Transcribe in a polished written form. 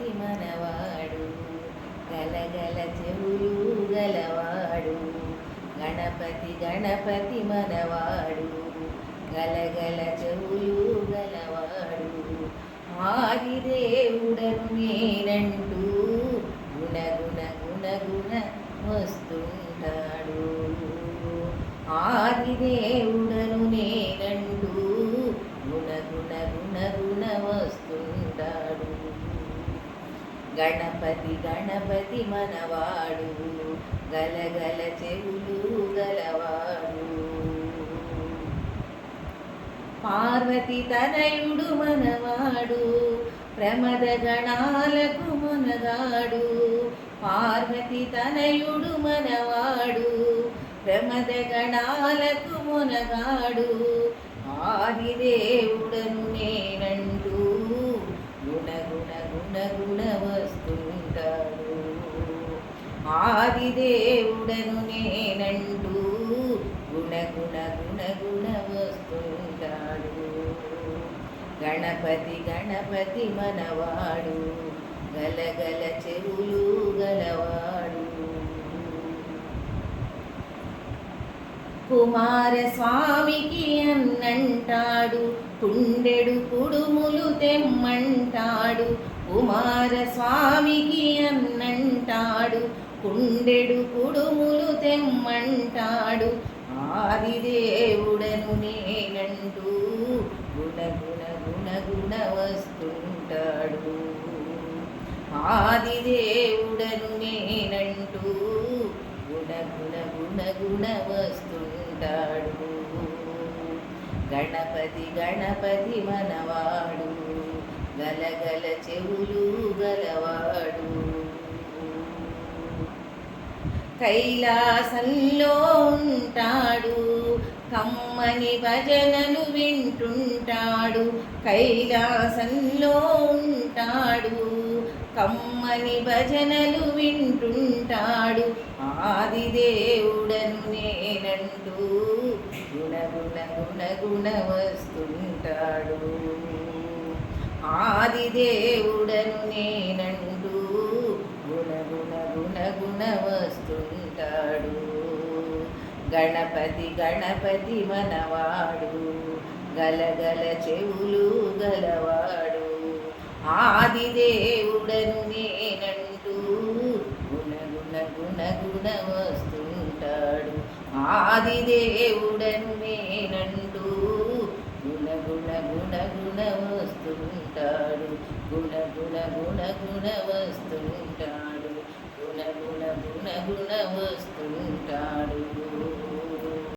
గణపతి మనవాడు గలగల చెవులు గలవాడు గణపతి గణపతి మనవాడు గలగల చెవులు గలవాడు ఆదిదేవుడను నేనంటూ గుణగుణ గుణగుణ వస్తుంటాడు ఆదిదేవుడను నేనంటూ గుణగుణ గుణగుణ వస్తుంటాడు గణపతి గణపతి మనవాడు గలగల చెవులు గలవాడు పార్వతి తనయుడు మనవాడు ప్రమద గణాలకు మనగాడు పార్వతి తనయుడు మనవాడు ప్రమద గణాలకు మనగాడు ఆదిదేవుడను నేనంటూ గుణగుణ గుణగుణ వస్తుంటాడు ఆదిదేవుడను నేనంటూ గుణగుణ గుణగుణ వస్తుంటాడు గణపతి గణపతి మనవాడు గలగల చెవులు గలవాడు కుమారస్వామికి అన్నంటాడు కుండెడు కుడుములు తెమ్మంటాడు కుమారస్వామికి అన్నంటాడు కుండెడు కుడుములు తెమ్మంటాడు ఆదిదేవుడను నేనంటూ గుణగుణ గుణగుణ వస్తుంటాడు ఆదిదేవుడను నేనంటూ గుణగుణ గుణగుణ వస్తుంటాడు గణపతి గణపతి మనవాడు గలగల చెవులు గలవాడు కైలాసంలో ఉంటాడు కమ్మని భజనలు వింటుంటాడు కైలాసంలో ఉంటాడు కమ్మని భజనలు వింటుంటాడు ఆదిదేవుడను నేనంటూ గుణగుణ గుణగుణ వస్తుంటాడు ఆదిదేవుడను నేనంటూ గుణగుణ గుణగుణ వస్తుంటాడు గణపతి గణపతి మనవాడు గలగల చెవులు గలవాడు ఆదిదేవుడను నేనంటూ గుణగుణ గుణగుణ వస్తుంటాడు ఆదిదేవుడను నేనంటూ గుణగుణ గుణగుణ వస్తుంటాడు గుణగుణ గుణగుణ వస్తుంటాడు గుణగుణ గుణగుణ వస్తుంటాడు